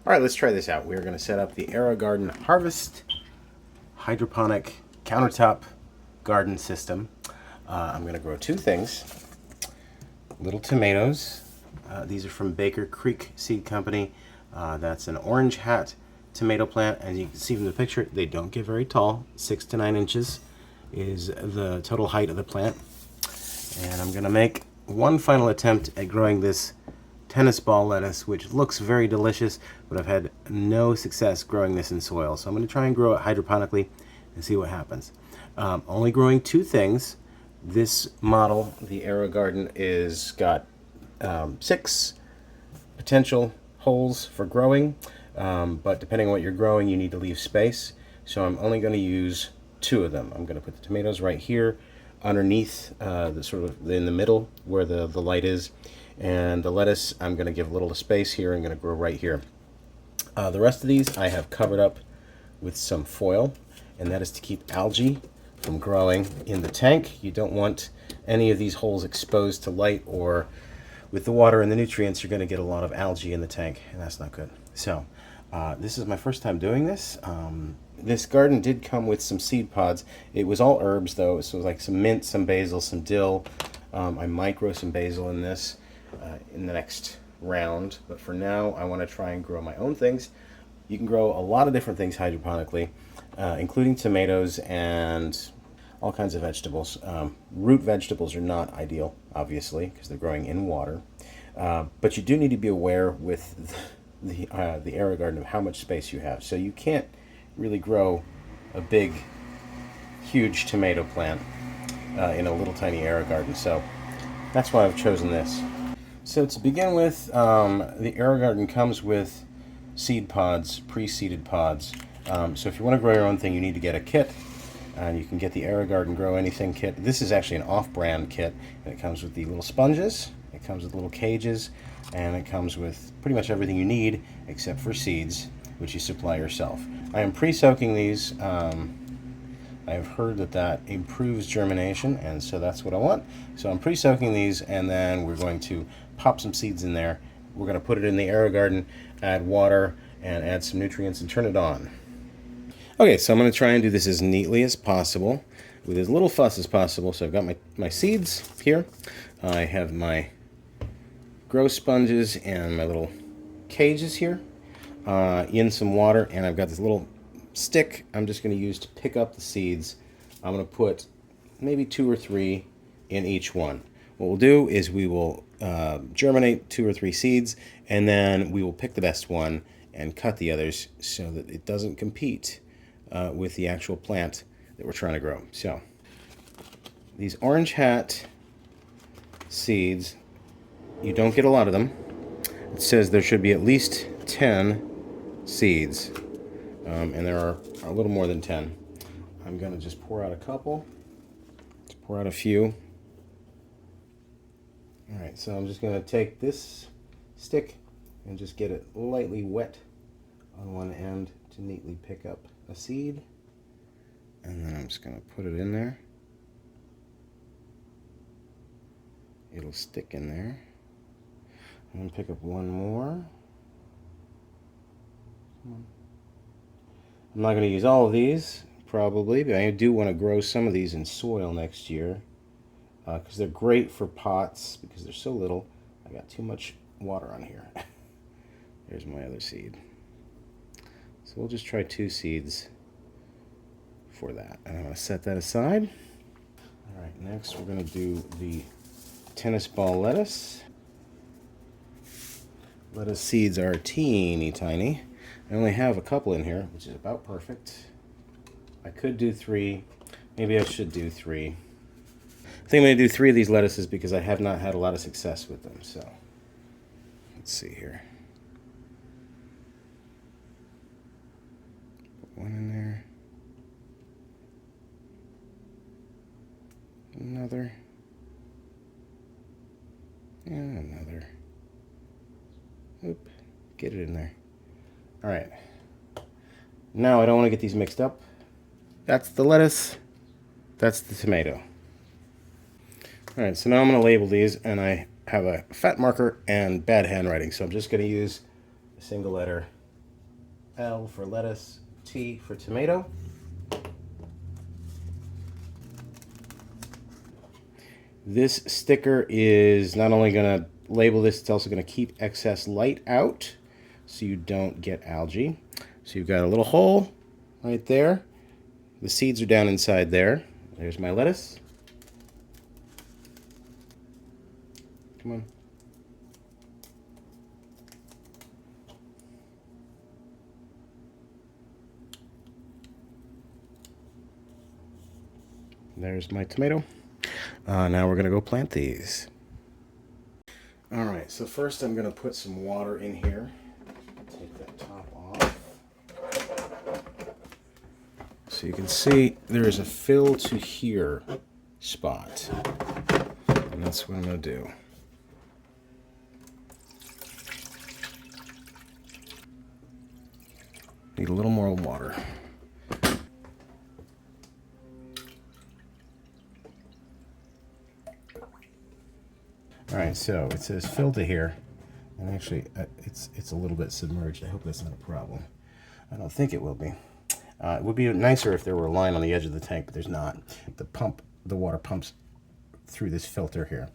All right, let's try this out. We're going to set up the Aerogarden Harvest hydroponic countertop garden system. I'm going to grow two things. Little tomatoes. These are from Baker Creek Seed Company. That's an orange hat tomato plant. As you can see from the picture, they don't get very tall. 6 to 9 inches is the total height of the plant. And I'm going to make one final attempt at growing this tennis ball lettuce, which looks very delicious, but I've had no success growing this in soil. So I'm going to try and grow it hydroponically and see what happens. Only growing two things. This model, the Aerogarden, is got 6 potential holes for growing, but depending on what you're growing, you need to leave space. So I'm only going to use 2 of them. I'm going to put the tomatoes right here underneath, the sort of in the middle where the light is. And the lettuce, I'm going to give a little space here. I'm going to grow right here. The rest of these I have covered up with some foil, and that is to keep algae from growing in the tank. You don't want any of these holes exposed to light, or with the water and the nutrients, you're going to get a lot of algae in the tank, and that's not good. So this is my first time doing this. This garden did come with some seed pods. It was all herbs, though, so it was like some mint, some basil, some dill. I might grow some basil in this in the next round, but for now I want to try and grow my own things. You can grow a lot of different things hydroponically, including tomatoes and all kinds of vegetables. Root vegetables are not ideal, obviously, because they're growing in water, but you do need to be aware with the Aerogarden of how much space you have. So you can't really grow a big, huge tomato plant in a little tiny Aerogarden. So that's why I've chosen this. So to begin with, the Aerogarden comes with seed pods, pre-seeded pods. So if you want to grow your own thing, you need to get a kit, and you can get the Aerogarden Grow Anything kit. This is actually an off-brand kit, and it comes with the little sponges, it comes with little cages, and it comes with pretty much everything you need except for seeds, which you supply yourself. I am pre-soaking these. I've heard that improves germination, and so that's what I want. So I'm pre-soaking these, and then we're going to pop some seeds in there. We're going to put it in the Aerogarden, add water, and add some nutrients, and turn it on. Okay, so I'm going to try and do this as neatly as possible, with as little fuss as possible. So I've got my seeds here. I have my grow sponges and my little cages here, in some water, and I've got this little stick I'm just going to use to pick up the seeds. I'm going to put maybe 2 or 3 in each one. What we'll do is we will germinate 2 or 3 seeds, and then we will pick the best one and cut the others so that it doesn't compete with the actual plant that we're trying to grow. So these orange hat seeds, you don't get a lot of them. It says there should be at least 10 seeds. And there are a little more than 10. I'm going to just pour out a couple. Let's pour out a few. All right, so I'm just going to take this stick and just get it lightly wet on one end to neatly pick up a seed. And then I'm just going to put it in there. It'll stick in there. I'm going to pick up one more. Come on. I'm not going to use all of these, probably, but I do want to grow some of these in soil next year, because they're great for pots, because they're so little. I got too much water on here. There's my other seed. So we'll just try 2 seeds for that. And I'm going to set that aside. All right, next we're going to do the tennis ball lettuce. Lettuce seeds are teeny tiny. I only have a couple in here, which is about perfect. I could do 3. Maybe I should do 3. I think I'm going to do 3 of these lettuces because I have not had a lot of success with them. So let's see here. Put one in there. Another. And another. Oop. Get it in there. All right. Now I don't want to get these mixed up. That's the lettuce. That's the tomato. All right, so now I'm going to label these, and I have a fat marker and bad handwriting, so I'm just going to use a single letter L for lettuce, T for tomato. This sticker is not only going to label this, it's also going to keep excess light out so you don't get algae. So you've got a little hole right there. The seeds are down inside there. There's my lettuce. Come on. There's my tomato. Now we're going to go plant these. All right, so first I'm going to put some water in here. Take that top off. So you can see there is a fill to here spot. And that's what I'm going to do. Need a little more water. All right, so it says fill to here, and actually it's a little bit submerged. I hope that's not a problem. I don't think it will be. It would be nicer if there were a line on the edge of the tank, but there's not. The water pumps through this filter here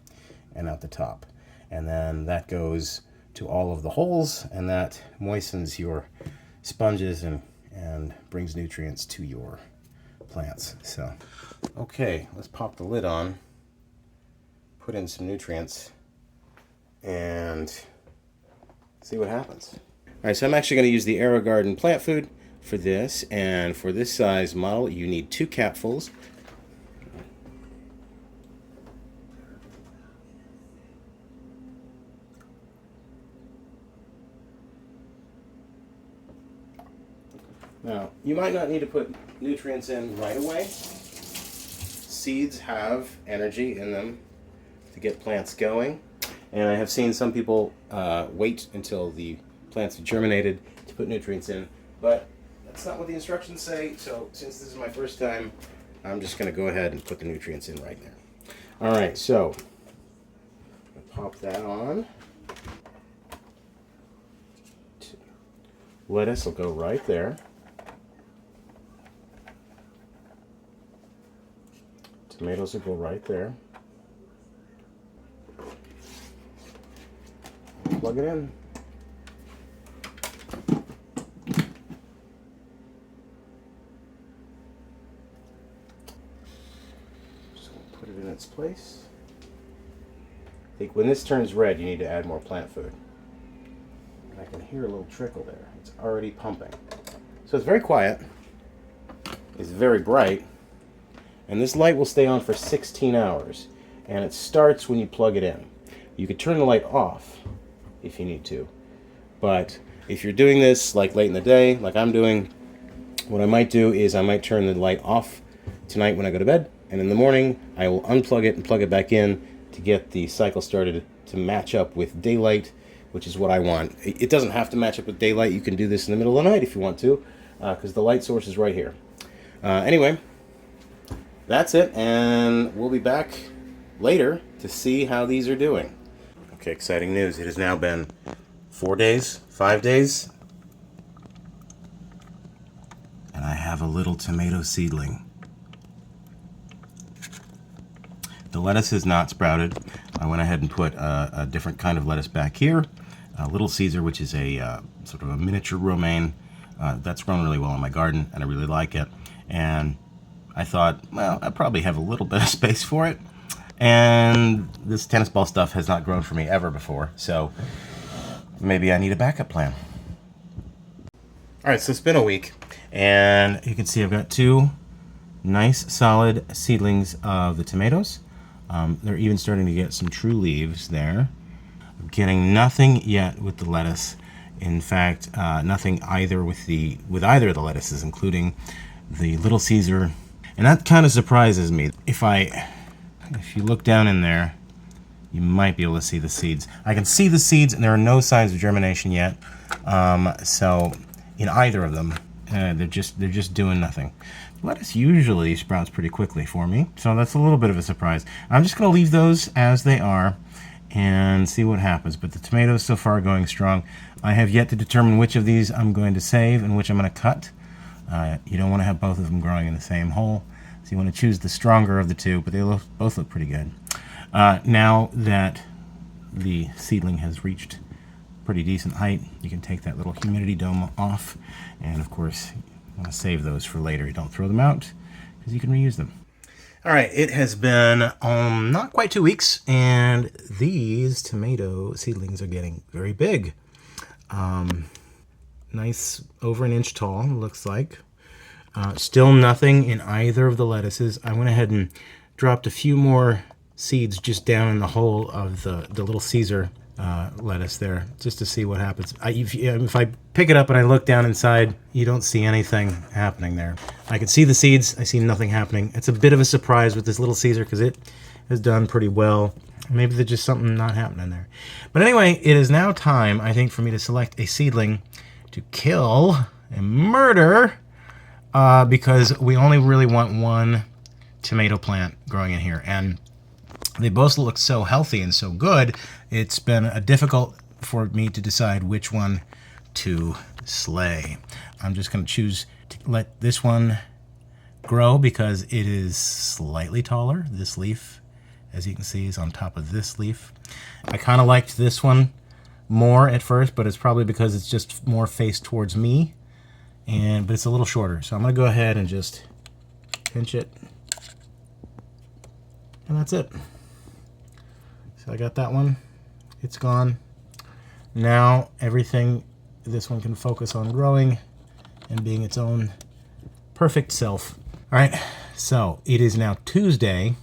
and out the top, and then that goes to all of the holes, and that moistens your sponges and brings nutrients to your plants. So, okay, let's pop the lid on. Put in some nutrients and see what happens. All right, so I'm actually going to use the Aerogarden plant food for this, and for this size model you need 2 capfuls. Now, you might not need to put nutrients in right away. Seeds have energy in them to get plants going, and I have seen some people wait until the plants have germinated to put nutrients in, but that's not what the instructions say. So since this is my first time, I'm just going to go ahead and put the nutrients in right there. All right, so pop that on. Lettuce will go right there. Tomatoes will go right there. Plug it in. Just gonna put it in its place. I think when this turns red, you need to add more plant food. And I can hear a little trickle there. It's already pumping. So it's very quiet. It's very bright. And this light will stay on for 16 hours. And it starts when you plug it in. You could turn the light off if you need to. But if you're doing this like late in the day, like I'm doing, what I might do is I might turn the light off tonight when I go to bed, and in the morning I will unplug it and plug it back in to get the cycle started to match up with daylight, which is what I want. It doesn't have to match up with daylight. You can do this in the middle of the night if you want to, because the light source is right here. Anyway, that's it, and we'll be back later to see how these are doing. Okay, exciting news. It has now been 4 days, 5 days, and I have a little tomato seedling. The lettuce is not sprouted. I went ahead and put a different kind of lettuce back here. Little Caesar, which is a sort of a miniature romaine. That's grown really well in my garden, and I really like it. And I thought, well, I probably have a little bit of space for it. And this tennis ball stuff has not grown for me ever before, so maybe I need a backup plan. All right, so it's been a week, and you can see I've got 2 nice solid seedlings of the tomatoes. They're even starting to get some true leaves there. I'm getting nothing yet with the lettuce. In fact, nothing either with either of the lettuces, including the Little Caesar, and that kind of surprises me. If you look down in there, you might be able to see the seeds. I can see the seeds, and there are no signs of germination yet. So in either of them, they're just doing nothing. Lettuce usually sprouts pretty quickly for me, so that's a little bit of a surprise. I'm just going to leave those as they are and see what happens. But the tomatoes so far are going strong. I have yet to determine which of these I'm going to save and which I'm going to cut. You don't want to have both of them growing in the same hole, so you want to choose the stronger of the two, but they both look pretty good. Now that the seedling has reached pretty decent height, you can take that little humidity dome off, and of course you want to save those for later. You don't throw them out because you can reuse them. All right, it has been not quite 2 weeks, and these tomato seedlings are getting very big. Nice, over an inch tall, looks like. Still nothing in either of the lettuces. I went ahead and dropped a few more seeds just down in the hole of the little Caesar lettuce there, just to see what happens. If I pick it up and I look down inside, you don't see anything happening there. I can see the seeds, I see nothing happening. It's a bit of a surprise with this little Caesar because it has done pretty well. Maybe there's just something not happening there. But anyway, it is now time, I think, for me to select a seedling to kill and murder because we only really want one tomato plant growing in here. And they both look so healthy and so good, it's been difficult for me to decide which one to slay. I'm just going to choose to let this one grow because it is slightly taller. This leaf, as you can see, is on top of this leaf. I kind of liked this one more at first, but it's probably because it's just more faced towards me, but it's a little shorter. So I'm going to go ahead and just pinch it, and that's it. So I got that one. It's gone. Now everything, this one can focus on growing and being its own perfect self. All right, so it is now Tuesday,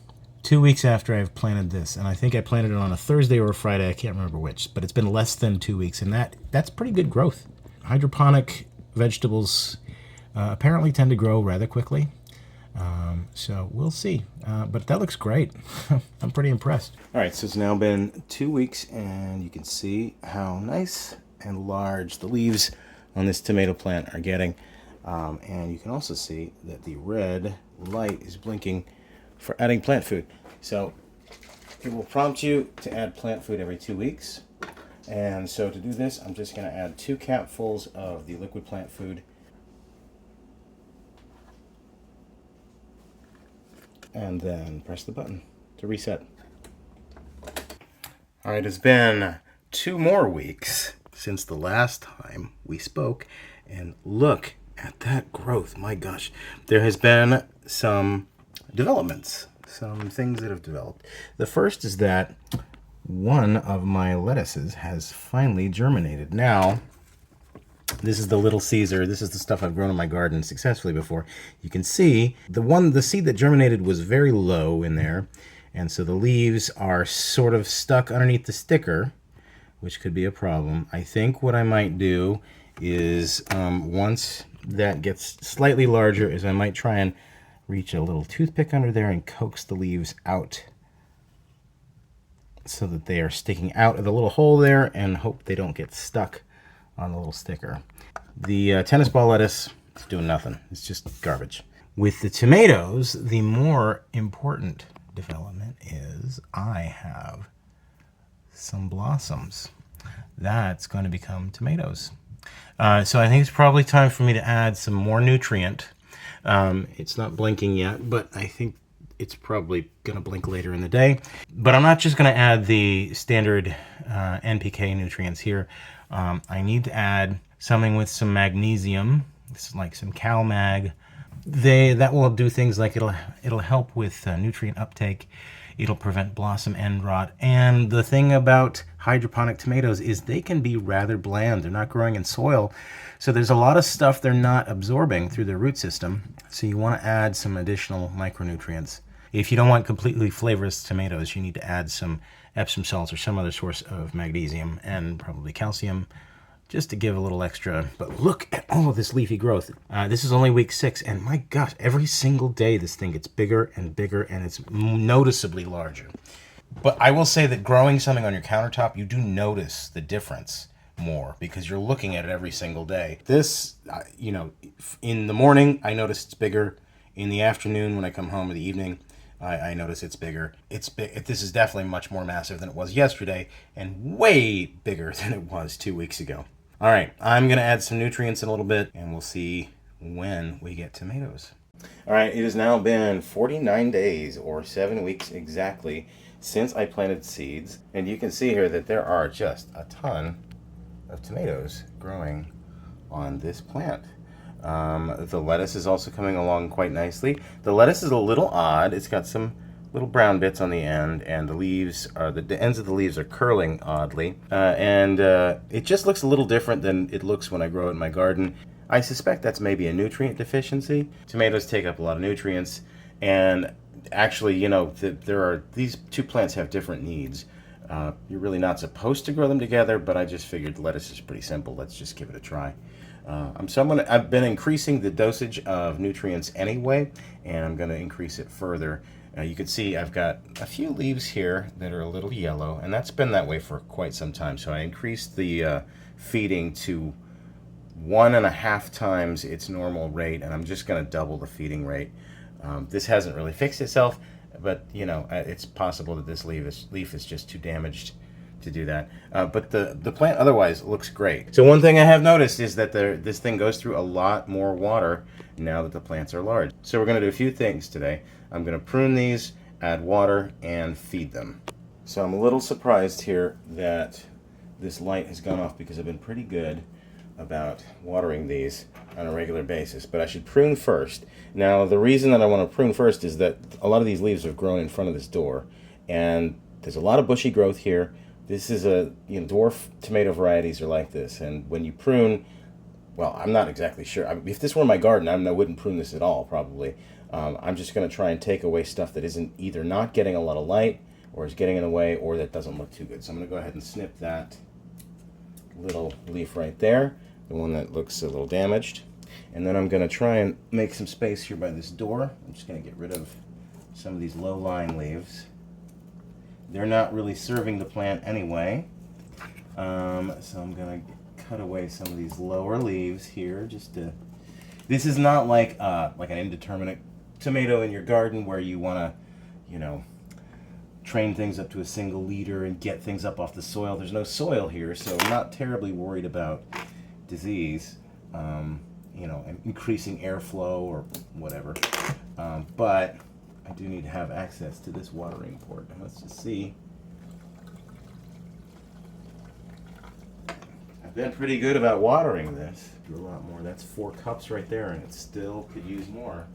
2 weeks after I've planted this, and I think I planted it on a Thursday or a Friday. I can't remember which, but it's been less than 2 weeks, and that's pretty good growth. Hydroponic vegetables apparently tend to grow rather quickly. So we'll see, but that looks great. I'm pretty impressed. All right, so it's now been 2 weeks, and you can see how nice and large the leaves on this tomato plant are getting. And you can also see that the red light is blinking for adding plant food. So it will prompt you to add plant food every 2 weeks. And so to do this, I'm just going to add 2 capfuls of the liquid plant food. And then press the button to reset. All right, it's been 2 more weeks since the last time we spoke, and look at that growth. My gosh, there has been some developments, some things that have developed. The first is that one of my lettuces has finally germinated. Now, this is the little Caesar. This is the stuff I've grown in my garden successfully before. You can see the seed that germinated was very low in there, and so the leaves are sort of stuck underneath the sticker, which could be a problem. I think what I might do is once that gets slightly larger, is I might try and reach a little toothpick under there and coax the leaves out so that they are sticking out of the little hole there, and hope they don't get stuck on the little sticker. The tennis ball lettuce is doing nothing. It's just garbage. With the tomatoes, the more important development is I have some blossoms. That's going to become tomatoes. So I think it's probably time for me to add some more nutrient. It's not blinking yet, but I think it's probably going to blink later in the day. But I'm not just going to add the standard NPK nutrients here. I need to add something with some magnesium. This is like some CalMag. That will do things like it'll help with nutrient uptake. It'll prevent blossom end rot. And the thing about hydroponic tomatoes is they can be rather bland. They're not growing in soil. So there's a lot of stuff they're not absorbing through their root system. So you want to add some additional micronutrients. If you don't want completely flavorless tomatoes, you need to add some Epsom salts or some other source of magnesium and probably calcium, just to give a little extra. But look at all of this leafy growth. This is only week 6, and my gosh, every single day this thing gets bigger and bigger, and it's noticeably larger. But I will say that growing something on your countertop, you do notice the difference more because you're looking at it every single day. This, in the morning, I notice it's bigger. In the afternoon, when I come home, in the evening, I notice it's bigger. It's big. This is definitely much more massive than it was yesterday, and way bigger than it was 2 weeks ago. All right, I'm gonna add some nutrients in a little bit, and we'll see when we get tomatoes. All right, it has now been 49 days, or 7 weeks exactly, since I planted seeds. And you can see here that there are just a ton of tomatoes growing on this plant. The lettuce is also coming along quite nicely. The lettuce is a little odd. It's got some little brown bits on the end, and the leaves are the ends of the leaves are curling oddly, and it just looks a little different than it looks when I grow it in my garden. I suspect that's maybe a nutrient deficiency. Tomatoes take up a lot of nutrients, and actually, you know, these two plants have different needs. You're really not supposed to grow them together, but I just figured lettuce is pretty simple. Let's just give it a try. I've been increasing the dosage of nutrients anyway, and I'm going to increase it further. You can see I've got a few leaves here that are a little yellow, and that's been that way for quite some time. So I increased the feeding to 1.5 times its normal rate, and I'm just going to double the feeding rate. This hasn't really fixed itself, but you know, it's possible that this leaf is just too damaged to do that. But the plant otherwise looks great. So one thing I have noticed is that this thing goes through a lot more water now that the plants are large. So we're going to do a few things today. I'm going to prune these, add water, and feed them. So I'm a little surprised here that this light has gone off because I've been pretty good about watering these on a regular basis, but I should prune first. Now the reason that I want to prune first is that a lot of these leaves have grown in front of this door, and there's a lot of bushy growth here. This is dwarf tomato varieties are like this, and when you prune, well, I'm not exactly sure. If this were my garden, I wouldn't prune this at all, probably. I'm just going to try and take away stuff that isn't either not getting a lot of light, or is getting in the way, or that doesn't look too good. So I'm going to go ahead and snip that little leaf right there, the one that looks a little damaged. And then I'm going to try and make some space here by this door. I'm just going to get rid of some of these low-lying leaves. They're not really serving the plant anyway. So I'm going to cut away some of these lower leaves here. This is not like an indeterminate tomato in your garden where you want to, train things up to a single liter and get things up off the soil. There's no soil here, so I'm not terribly worried about disease, increasing airflow or whatever. But I do need to have access to this watering port. And let's just see. I've been pretty good about watering this. Do a lot more. That's 4 cups right there, and it still could use more.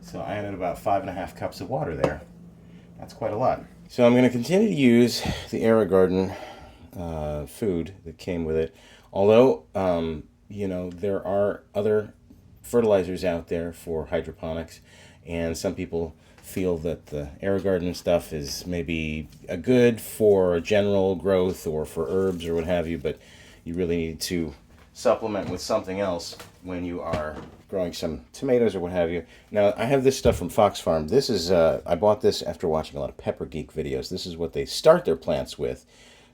So I added about 5.5 cups of water there. That's quite a lot. So I'm going to continue to use the Aerogarden food that came with it. Although, there are other fertilizers out there for hydroponics, and some people feel that the Aerogarden stuff is maybe a good for general growth or for herbs or what have you, but you really need to supplement with something else when you are growing some tomatoes or what have you. Now, I have this stuff from Fox Farm. This is, I bought this after watching a lot of Pepper Geek videos. This is what they start their plants with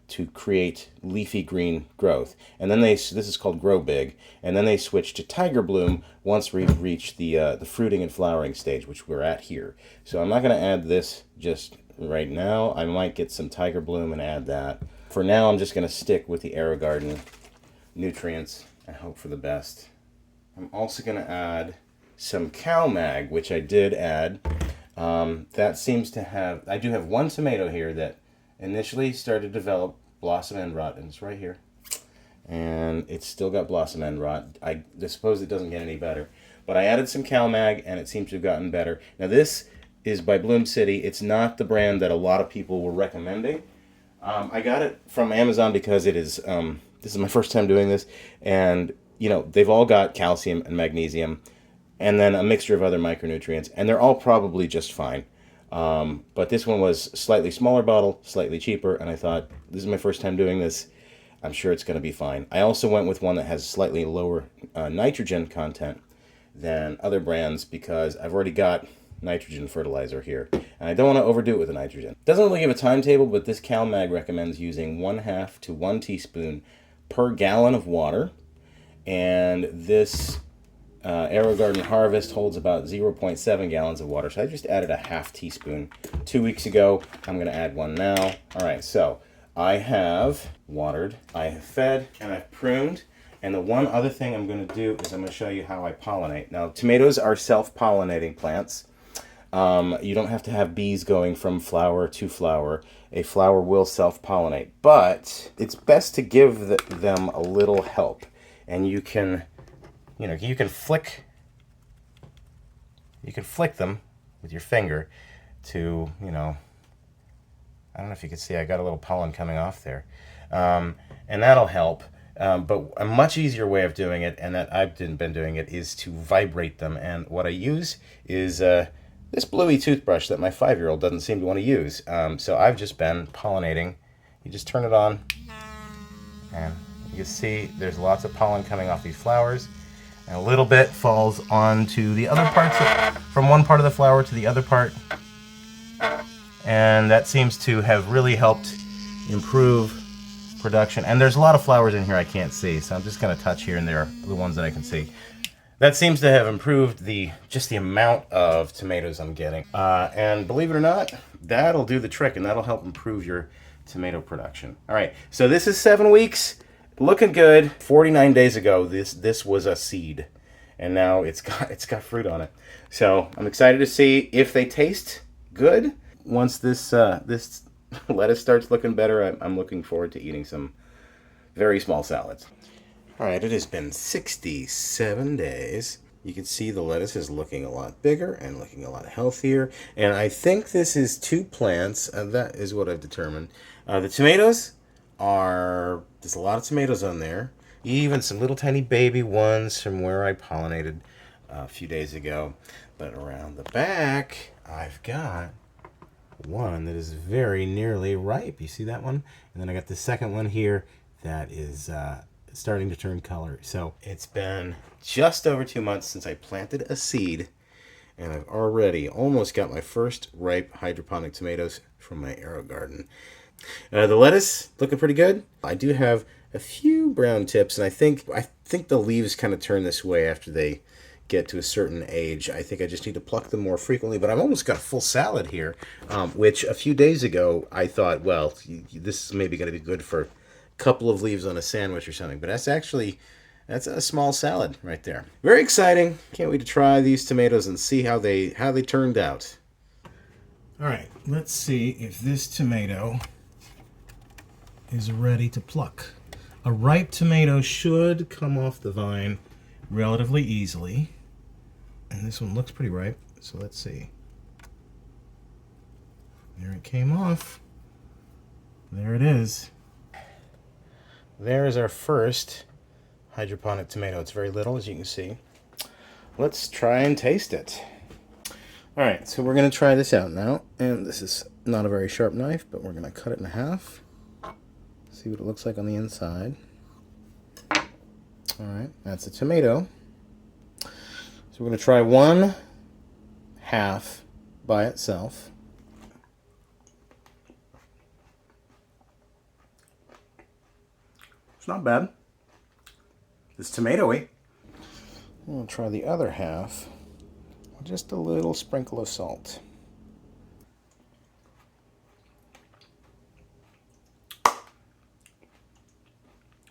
to create leafy green growth. And then this is called Grow Big, and then they switch to Tiger Bloom once we've reached the fruiting and flowering stage, which we're at here. So I'm not going to add this just right now. I might get some Tiger Bloom and add that. For now, I'm just going to stick with the Aerogarden nutrients and hope for the best. I'm also going to add some cow mag, which I did add. That seems to have, I do have one tomato here that initially started to develop blossom end rot, and it's right here. And it's still got blossom end rot. I suppose it doesn't get any better. But I added some cow mag, and it seems to have gotten better. Now this is by Bloom City. It's not the brand that a lot of people were recommending. I got it from Amazon because it is, this is my first time doing this, and they've all got calcium and magnesium, and then a mixture of other micronutrients, and they're all probably just fine. But this one was slightly smaller bottle, slightly cheaper, and I thought, this is my first time doing this. I'm sure it's going to be fine. I also went with one that has slightly lower nitrogen content than other brands because I've already got nitrogen fertilizer here, and I don't want to overdo it with the nitrogen. It doesn't really give a timetable, but this CalMag recommends using 1/2 to 1 teaspoon per gallon of water, and this Aerogarden Harvest holds about 0.7 gallons of water, so I just added a 1/2 teaspoon 2 weeks ago. I'm going to add one now. All right, so I have watered, I have fed, and I've pruned. And the one other thing I'm going to do is I'm going to show you how I pollinate. Now, tomatoes are self-pollinating plants. You don't have to have bees going from flower to flower. A flower will self-pollinate, but it's best to give them a little help. And you can flick them with your finger to, I don't know if you can see, I got a little pollen coming off there. And that'll help. But a much easier way of doing it, and that I've been doing it, is to vibrate them. And what I use is this bluey toothbrush that my 5-year-old doesn't seem to want to use. So I've just been pollinating. You just turn it on, and you can see there's lots of pollen coming off these flowers. And a little bit falls onto the other parts, from one part of the flower to the other part. And that seems to have really helped improve production. And there's a lot of flowers in here I can't see, so I'm just going to touch here and there, the ones that I can see. That seems to have improved just the amount of tomatoes I'm getting. And believe it or not, that'll do the trick, and that'll help improve your tomato production. All right, so this is 7 weeks, looking good. 49 days ago, this was a seed, and now it's got fruit on it. So I'm excited to see if they taste good. Once this lettuce starts looking better, I'm looking forward to eating some very small salads. All right, it has been 67 days. You can see the lettuce is looking a lot bigger and looking a lot healthier. And I think this is 2 plants. That is what I've determined. The tomatoes there's a lot of tomatoes on there. Even some little tiny baby ones from where I pollinated a few days ago. But around the back, I've got one that is very nearly ripe. You see that one? And then I got the second one here that is starting to turn color. So it's been just over 2 months since I planted a seed, and I've already almost got my first ripe hydroponic tomatoes from my Aerogarden. The lettuce looking pretty good. I do have a few brown tips, and I think the leaves kind of turn this way after they get to a certain age. I think I just need to pluck them more frequently, but I've almost got a full salad here, which a few days ago I thought, well, this is maybe going to be good for couple of leaves on a sandwich or something, but that's a small salad right there. Very exciting. Can't wait to try these tomatoes and see how they turned out. All right, let's see if this tomato is ready to pluck. A ripe tomato should come off the vine relatively easily, and this one looks pretty ripe, so let's see. There it came off. There it is. There's our first hydroponic tomato. It's very little, as you can see. Let's try and taste it. All right, so we're going to try this out now. And this is not a very sharp knife, but we're going to cut it in half. See what it looks like on the inside. All right, that's a tomato. So we're going to try 1/2 by itself. Not bad. It's tomatoey. We'll try the other half with just a little sprinkle of salt.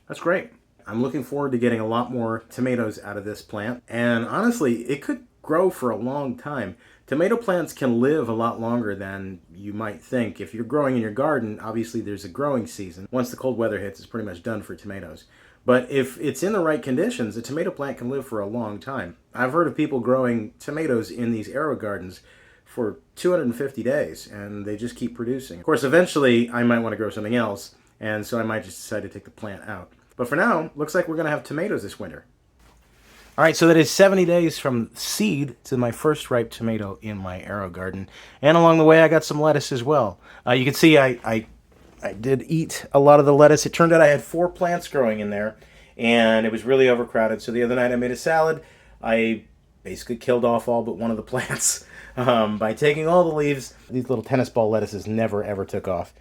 That's great. I'm looking forward to getting a lot more tomatoes out of this plant. And honestly, it could grow for a long time. Tomato plants can live a lot longer than you might think. If you're growing in your garden, obviously there's a growing season. Once the cold weather hits, it's pretty much done for tomatoes. But if it's in the right conditions, a tomato plant can live for a long time. I've heard of people growing tomatoes in these Aerogardens for 250 days, and they just keep producing. Of course, eventually I might want to grow something else, and so I might just decide to take the plant out. But for now, looks like we're going to have tomatoes this winter. All right, so that is 70 days from seed to my first ripe tomato in my Aerogarden. And along the way, I got some lettuce as well. You can see I did eat a lot of the lettuce. It turned out I had 4 plants growing in there, and it was really overcrowded. So the other night I made a salad. I basically killed off all but one of the plants by taking all the leaves. These little tennis ball lettuces never, ever took off.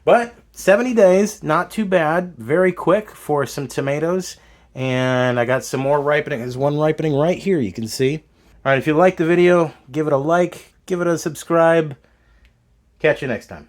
But 70 days, not too bad. Very quick for some tomatoes. And I got some more ripening. There's one ripening right here, you can see. All right, if you liked the video, give it a like, give it a subscribe. Catch you next time.